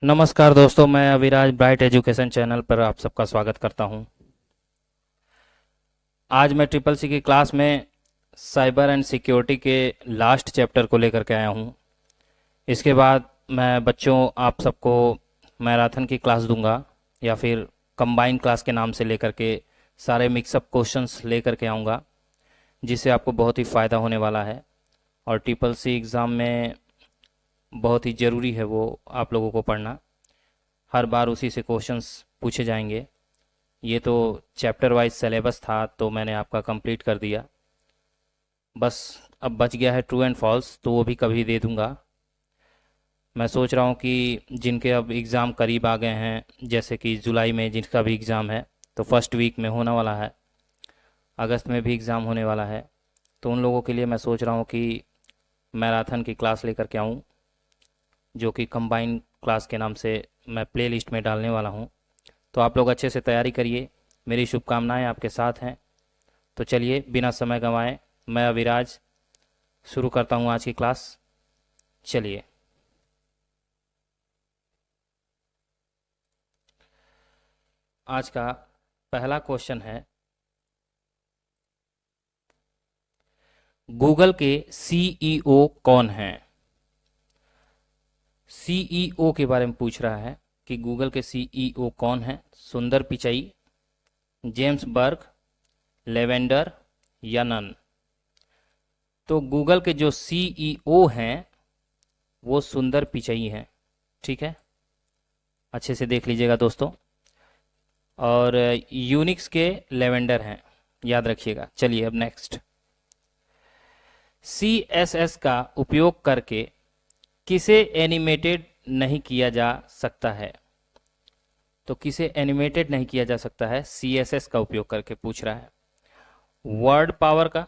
नमस्कार दोस्तों, मैं अविराज ब्राइट एजुकेशन चैनल पर आप सबका स्वागत करता हूं। आज मैं ट्रिपल सी की क्लास में साइबर एंड सिक्योरिटी के लास्ट चैप्टर को लेकर के आया हूं। इसके बाद मैं बच्चों आप सबको मैराथन की क्लास दूंगा या फिर कंबाइंड क्लास के नाम से लेकर के सारे मिक्सअप क्वेश्चंस लेकर के आऊँगा, जिससे आपको बहुत ही फ़ायदा होने वाला है। और ट्रिपल सी एग्ज़ाम में बहुत ही ज़रूरी है वो आप लोगों को पढ़ना। हर बार उसी से क्वेश्चंस पूछे जाएंगे। ये तो चैप्टर वाइज सिलेबस था तो मैंने आपका कंप्लीट कर दिया। बस अब बच गया है ट्रू एंड फॉल्स, तो वो भी कभी दे दूंगा। मैं सोच रहा हूँ कि जिनके अब एग्ज़ाम करीब आ गए हैं, जैसे कि जुलाई में जिनका भी एग्ज़ाम है तो फर्स्ट वीक में होने वाला है, अगस्त में भी एग्ज़ाम होने वाला है, तो उन लोगों के लिए मैं सोच रहा हूँ कि मैराथन की क्लास लेकर के आऊँ, जो कि कंबाइंड क्लास के नाम से मैं प्ले लिस्ट में डालने वाला हूँ। तो आप लोग अच्छे से तैयारी करिए, मेरी शुभकामनाएं आपके साथ हैं। तो चलिए बिना समय गंवाए मैं अविराज शुरू करता हूँ आज की क्लास। चलिए, आज का पहला क्वेश्चन है, गूगल के सीईओ कौन हैं? सीईओ के बारे में पूछ रहा है कि गूगल के सीईओ कौन हैं। सुंदर पिचई, जेम्स बर्ग, लेवेंडर या नन? तो गूगल के जो सीईओ हैं वो सुंदर पिचई हैं। ठीक है, अच्छे से देख लीजिएगा दोस्तों। और यूनिक्स के लेवेंडर हैं, याद रखिएगा। चलिए अब नेक्स्ट, CSS का उपयोग करके किसे एनिमेटेड नहीं किया जा सकता है? तो किसे एनिमेटेड नहीं किया जा सकता है CSS का उपयोग करके, पूछ रहा है। वर्ड पावर का,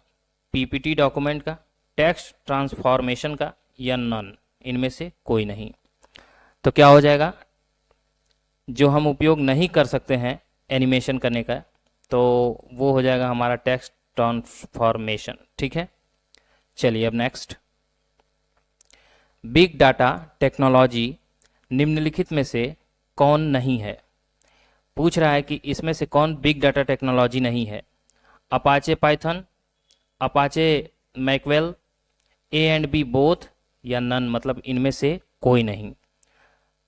पीपीटी डॉक्यूमेंट का, टेक्स्ट ट्रांसफॉर्मेशन का या नन? इनमें से कोई नहीं। तो क्या हो जाएगा, जो हम उपयोग नहीं कर सकते हैं एनिमेशन करने का, तो वो हो जाएगा हमारा टेक्स्ट ट्रांसफॉर्मेशन। ठीक है, चलिए अब नेक्स्ट, बिग डाटा टेक्नोलॉजी निम्नलिखित में से कौन नहीं है? पूछ रहा है कि इसमें से कौन बिग डाटा टेक्नोलॉजी नहीं है। अपाचे पाइथन, अपाचे मैकवेल, ए एंड बी बोथ या नन, मतलब इनमें से कोई नहीं।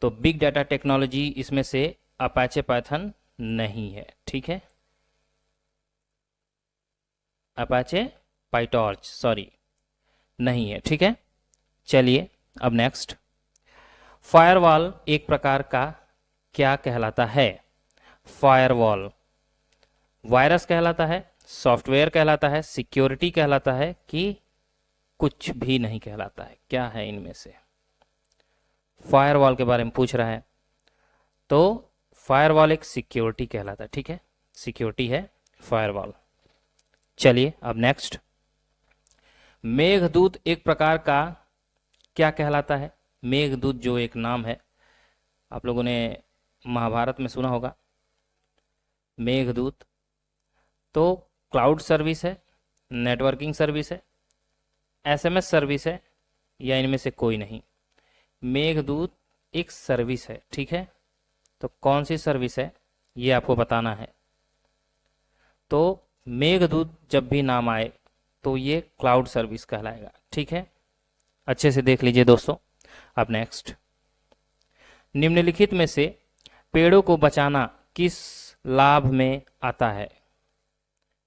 तो बिग डाटा टेक्नोलॉजी इसमें से अपाचे पाइथन नहीं है। ठीक है, अपाचे पाइटॉर्च सॉरी नहीं है। ठीक है, चलिए अब नेक्स्ट, फायरवॉल एक प्रकार का क्या कहलाता है? फायरवॉल वायरस कहलाता है, सॉफ्टवेयर कहलाता है, सिक्योरिटी कहलाता है कि कुछ भी नहीं कहलाता है? क्या है इनमें से? फायरवॉल के बारे में पूछ रहा है, तो फायरवॉल एक सिक्योरिटी कहलाता है। ठीक है, सिक्योरिटी है फायरवॉल। चलिए अब नेक्स्ट, मेघदूत एक प्रकार का क्या कहलाता है? मेघदूत जो एक नाम है, आप लोगों ने महाभारत में सुना होगा मेघदूत। तो क्लाउड सर्विस है, नेटवर्किंग सर्विस है, SMS सर्विस है या इनमें से कोई नहीं? मेघदूत एक सर्विस है। ठीक है, तो कौन सी सर्विस है ये आपको बताना है। तो मेघदूत जब भी नाम आए तो ये क्लाउड सर्विस कहलाएगा। ठीक है, अच्छे से देख लीजिए दोस्तों। अब नेक्स्ट, निम्नलिखित में से पेड़ों को बचाना किस लाभ में आता है?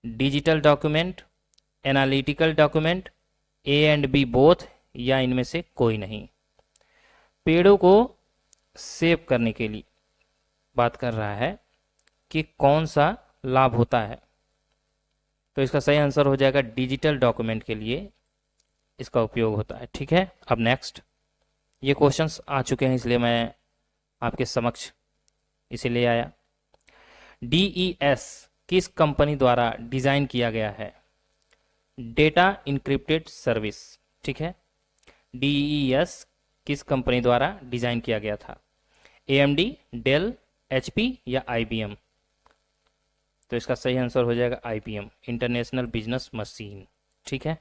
Digital document, analytical document, A and B both या इनमें से कोई नहीं? पेड़ों को सेव करने के लिए बात कर रहा है कि कौन सा लाभ होता है। तो इसका सही आंसर हो जाएगा डिजिटल डॉक्यूमेंट के लिए इसका उपयोग होता है। ठीक है, अब नेक्स्ट, ये क्वेश्चंस आ चुके हैं इसलिए मैं आपके समक्ष इसे ले आया। DES किस कंपनी द्वारा डिजाइन किया गया है? Data encrypted service. ठीक है, DES किस कंपनी द्वारा डिजाइन किया गया था? AMD, डेल, HP या IBM? तो इसका सही आंसर हो जाएगा IBM, इंटरनेशनल बिजनेस मशीन। ठीक है,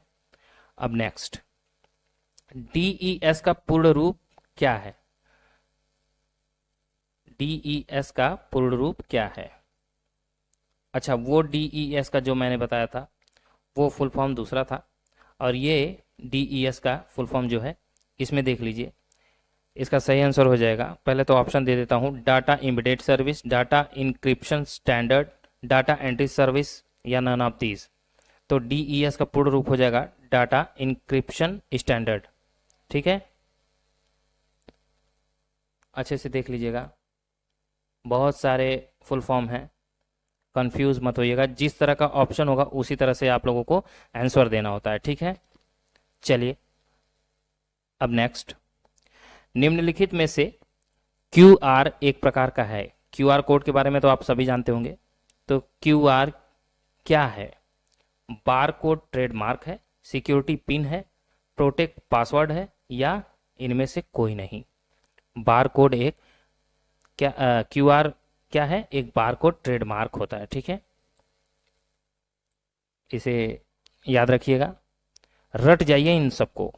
अब नेक्स्ट, DES का पूर्ण रूप क्या है? DES का पूर्ण रूप क्या है? अच्छा, वो DES का जो मैंने बताया था वो फुल फॉर्म दूसरा था, और ये DES का फुल फॉर्म जो है इसमें देख लीजिए। इसका सही आंसर हो जाएगा, पहले तो ऑप्शन दे देता हूँ, data immediate service, data encryption standard, data entry service, या नन ऑफ दीज। तो DES का पूर्ण रूप हो जाएगा डाटा इंक्रिप्शन स्टैंडर्ड। ठीक है, अच्छे से देख लीजिएगा, बहुत सारे फुल फॉर्म हैं, कंफ्यूज मत होइएगा, जिस तरह का ऑप्शन होगा उसी तरह से आप लोगों को आंसर देना होता है। ठीक है, चलिए अब नेक्स्ट, निम्नलिखित में से QR एक प्रकार का है। QR कोड के बारे में तो आप सभी जानते होंगे। तो QR क्या है? बार कोड ट्रेडमार्क है, सिक्योरिटी पिन है, प्रोटेक्ट पासवर्ड है, या इनमें से कोई नहीं। बार कोड एक क्या QR क्या है? एक बार कोड ट्रेडमार्क होता है। ठीक है, इसे याद रखिएगा, रट जाइए, इन सबको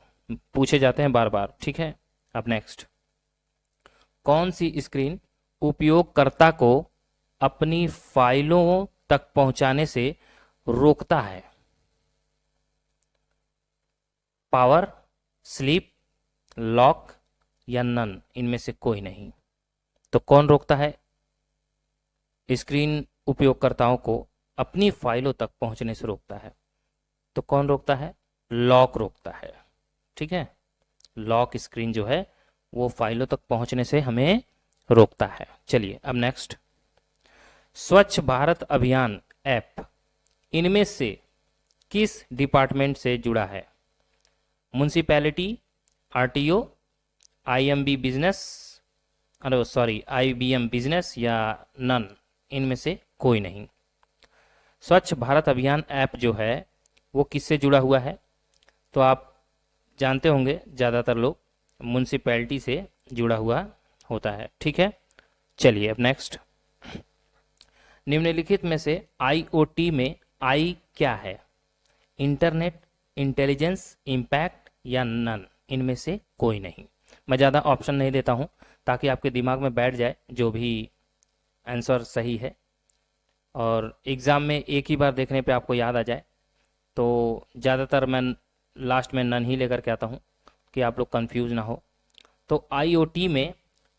पूछे जाते हैं बार बार। ठीक है, अब नेक्स्ट, कौन सी स्क्रीन उपयोगकर्ता को अपनी फाइलों तक पहुंचाने से रोकता है? पावर, स्लीप, लॉक, या नन, इनमें से कोई नहीं। तो कौन रोकता है? स्क्रीन उपयोगकर्ताओं को अपनी फाइलों तक पहुंचने से रोकता है। तो कौन रोकता है? लॉक रोकता है। ठीक है, लॉक स्क्रीन जो है वो फाइलों तक पहुंचने से हमें रोकता है। चलिए अब नेक्स्ट, स्वच्छ भारत अभियान ऐप इनमें से किस डिपार्टमेंट से जुड़ा है? म्युनिसिपैलिटी, RTO, IMB बिजनेस, अरे सॉरी IBM बिजनेस, या नन, इनमें से कोई नहीं। स्वच्छ भारत अभियान ऐप जो है वो किससे जुड़ा हुआ है? तो आप जानते होंगे ज़्यादातर लोग म्युनिसिपैलिटी से जुड़ा हुआ होता है। ठीक है, चलिए अब नेक्स्ट, निम्नलिखित में से IoT में I क्या है? इंटरनेट, इंटेलिजेंस, इम्पैक्ट, या नन, इनमें से कोई नहीं। मैं ज़्यादा ऑप्शन नहीं देता हूं ताकि आपके दिमाग में बैठ जाए जो भी आंसर सही है, और एग्ज़ाम में एक ही बार देखने पे आपको याद आ जाए। तो ज़्यादातर मैं लास्ट में नन ही लेकर के आता हूँ कि आप लोग कंफ्यूज ना हो। तो IoT में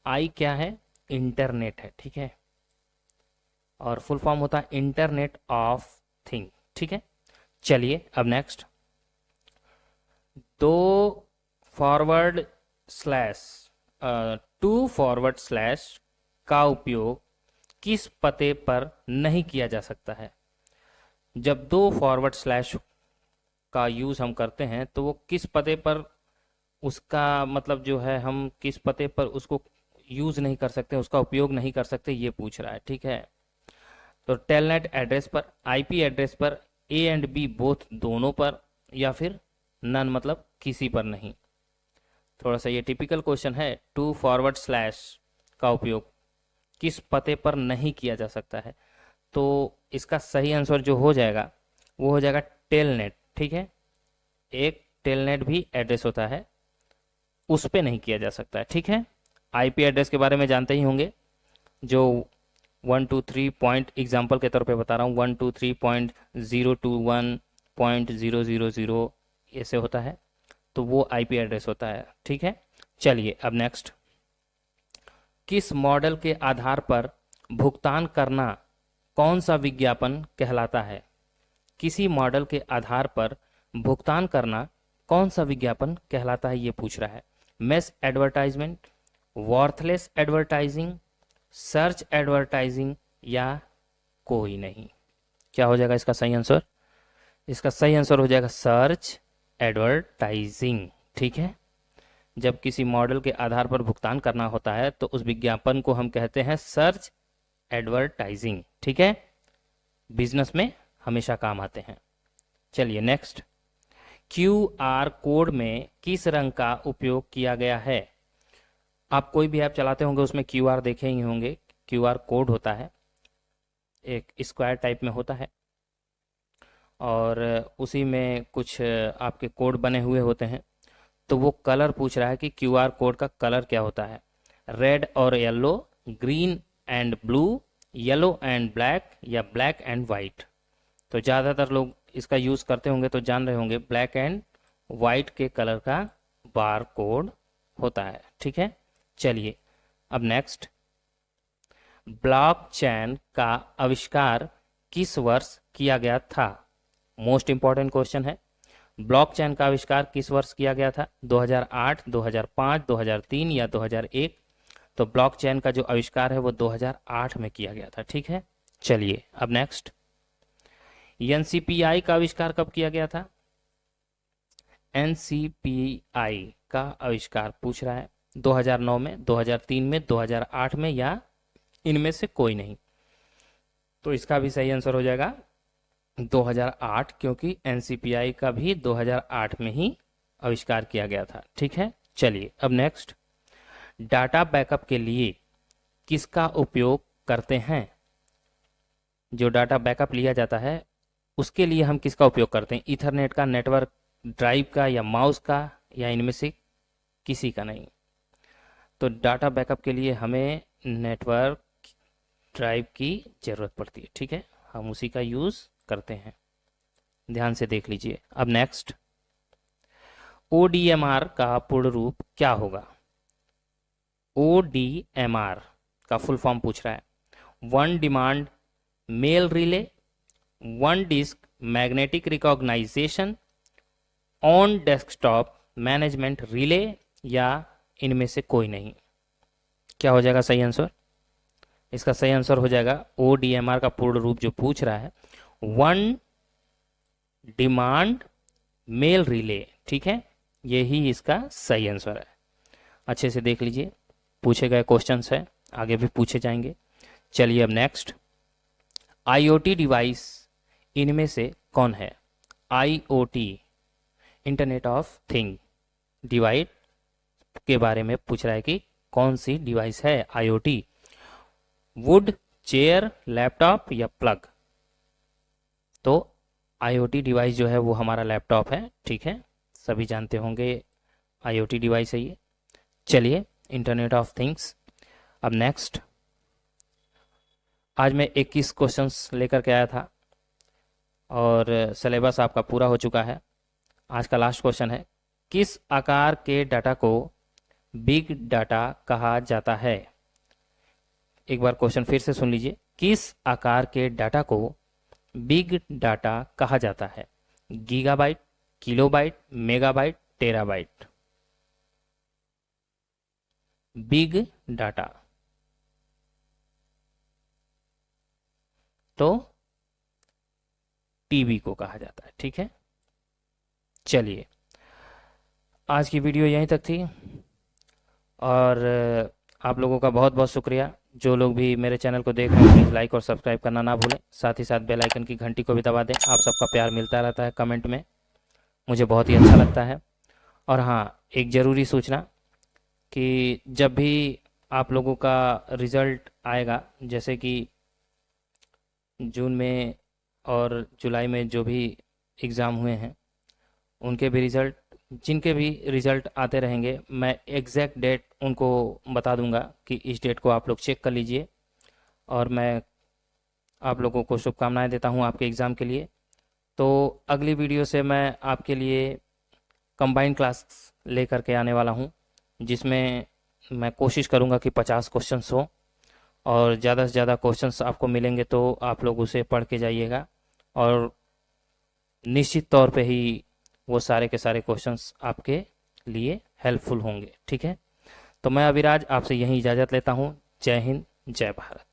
I क्या है? इंटरनेट है। ठीक है, और फुल फॉर्म होता है इंटरनेट ऑफ थिंग। ठीक है, चलिए अब नेक्स्ट, टू फॉरवर्ड स्लैश का उपयोग किस पते पर नहीं किया जा सकता है? जब दो फॉरवर्ड स्लैश का यूज हम करते हैं तो वो किस पते पर, उसका मतलब जो है हम किस पते पर उसको यूज नहीं कर सकते, उसका उपयोग नहीं कर सकते, ये पूछ रहा है। ठीक है, तो टेलनेट एड्रेस पर, IP एड्रेस पर, A एंड B बोथ दोनों पर, या फिर नन मतलब किसी पर नहीं। थोड़ा सा ये टिपिकल क्वेश्चन है, टू फॉरवर्ड स्लैश का उपयोग किस पते पर नहीं किया जा सकता है? तो इसका सही आंसर जो हो जाएगा वो हो जाएगा टेलनेट। ठीक है, एक टेलनेट भी एड्रेस होता है, उस पे नहीं किया जा सकता है। ठीक है, IP एड्रेस के बारे में जानते ही होंगे, जो 123 पॉइंट एग्जाम्पल के तौर पे बता रहा हूँ, 123.021.000 ऐसे होता है, तो वो IP एड्रेस होता है। ठीक है, चलिए अब नेक्स्ट, किस मॉडल के आधार पर भुगतान करना कौन सा विज्ञापन कहलाता है? किसी मॉडल के आधार पर भुगतान करना कौन सा विज्ञापन कहलाता है, ये पूछ रहा है। Mass advertisement, worthless advertising, search advertising, या कोई नहीं। क्या हो जाएगा इसका सही आंसर? इसका सही आंसर हो जाएगा सर्च एडवर्टाइजिंग। ठीक है, जब किसी मॉडल के आधार पर भुगतान करना होता है तो उस विज्ञापन को हम कहते हैं सर्च एडवर्टाइजिंग। ठीक है, बिजनेस में हमेशा काम आते हैं। चलिए नेक्स्ट, QR कोड में किस रंग का उपयोग किया गया है? आप कोई भी ऐप चलाते होंगे उसमें QR देखे ही होंगे, QR कोड होता है, एक स्क्वायर टाइप में होता है, और उसी में कुछ आपके कोड बने हुए होते हैं। तो वो कलर पूछ रहा है कि QR कोड का कलर क्या होता है, रेड और yellow, green and blue, yellow and black, या ब्लैक एंड वाइट। तो ज़्यादातर लोग इसका यूज़ करते होंगे तो जान रहे होंगे ब्लैक एंड वाइट के कलर का बार कोड होता है। ठीक है, चलिए अब नेक्स्ट, ब्लॉकचेन का आविष्कार किस वर्ष किया गया था? मोस्ट इंपॉर्टेंट क्वेश्चन है। ब्लॉकचेन का आविष्कार किस वर्ष किया गया था? 2008, 2005, 2003 या 2001? तो ब्लॉकचेन का जो आविष्कार है वो 2008 में किया गया था। ठीक है, चलिए अब नेक्स्ट, एनसीपीआई का आविष्कार कब किया गया था? एनसीपीआई का आविष्कार पूछ रहा है 2009 में, 2003 में, 2008 में, या इनमें से कोई नहीं। तो इसका भी सही आंसर हो जाएगा 2008, क्योंकि एनसीपीआई का भी 2008 में ही आविष्कार किया गया था। ठीक है, चलिए अब नेक्स्ट, डाटा बैकअप के लिए किसका उपयोग करते हैं? जो डाटा बैकअप लिया जाता है उसके लिए हम किसका उपयोग करते हैं? ईथरनेट का, नेटवर्क ड्राइव का, या माउस का, या इनमें से किसी का नहीं? तो डाटा बैकअप के लिए हमें नेटवर्क ड्राइव की ज़रूरत पड़ती है। ठीक है, हम उसी का यूज़ करते हैं, ध्यान से देख लीजिए। अब नेक्स्ट, ODMR का पूर्ण रूप क्या होगा? ODMR का फुल फॉर्म पूछ रहा है। On demand mail relay, on disk magnetic recognisation, on desktop management relay, या इनमें से कोई नहीं? क्या हो जाएगा सही आंसर? इसका सही आंसर हो जाएगा ODMR का पूर्ण रूप जो पूछ रहा है, वन डिमांड मेल रिले। ठीक है, यही इसका सही आंसर है। अच्छे से देख लीजिए, पूछे गए क्वेश्चंस हैं, आगे भी पूछे जाएंगे। चलिए अब नेक्स्ट, IoT डिवाइस इनमें से कौन है? IoT, internet of thing device के बारे में पूछ रहा है कि कौन सी डिवाइस है IoT? वुड, चेयर, लैपटॉप, या प्लग? तो IoT डिवाइस जो है वो हमारा लैपटॉप है। ठीक है, सभी जानते होंगे IoT डिवाइस है ये। चलिए, इंटरनेट ऑफ थिंग्स। अब नेक्स्ट, आज मैं 21 क्वेश्चंस लेकर के आया था और सिलेबस आपका पूरा हो चुका है। आज का लास्ट क्वेश्चन है, किस आकार के डाटा को बिग डाटा कहा जाता है? एक बार क्वेश्चन फिर से सुन लीजिए, किस आकार के डाटा को बिग डाटा कहा जाता है? Gigabyte, kilobyte, megabyte, terabyte? Big data तो टीबी को कहा जाता है। ठीक है, चलिए आज की वीडियो यहीं तक थी और आप लोगों का बहुत बहुत शुक्रिया। जो लोग भी मेरे चैनल को देख रहे हैं प्लीज़ लाइक और सब्सक्राइब करना ना भूलें, साथ ही साथ बेल आइकन की घंटी को भी दबा दें। आप सबका प्यार मिलता रहता है कमेंट में, मुझे बहुत ही अच्छा लगता है। और हाँ, एक ज़रूरी सूचना कि जब भी आप लोगों का रिज़ल्ट आएगा, जैसे कि जून में और जुलाई में जो भी एग्ज़ाम हुए हैं उनके भी रिज़ल्ट, जिनके भी रिज़ल्ट आते रहेंगे, मैं एग्जैक्ट डेट उनको बता दूंगा कि इस डेट को आप लोग चेक कर लीजिए। और मैं आप लोगों को शुभकामनाएं देता हूं आपके एग्ज़ाम के लिए। तो अगली वीडियो से मैं आपके लिए कंबाइंड क्लास लेकर के आने वाला हूं, जिसमें मैं कोशिश करूंगा कि 50 क्वेश्चंस हो और ज़्यादा से ज़्यादा क्वेश्चंस आपको मिलेंगे तो आप लोग उसे पढ़ के जाइएगा और निश्चित तौर पे ही वो सारे के सारे क्वेश्चंस आपके लिए हेल्पफुल होंगे। ठीक है, तो मैं अविराज आपसे यहीं इजाज़त लेता हूँ। जय हिंद, जय भारत।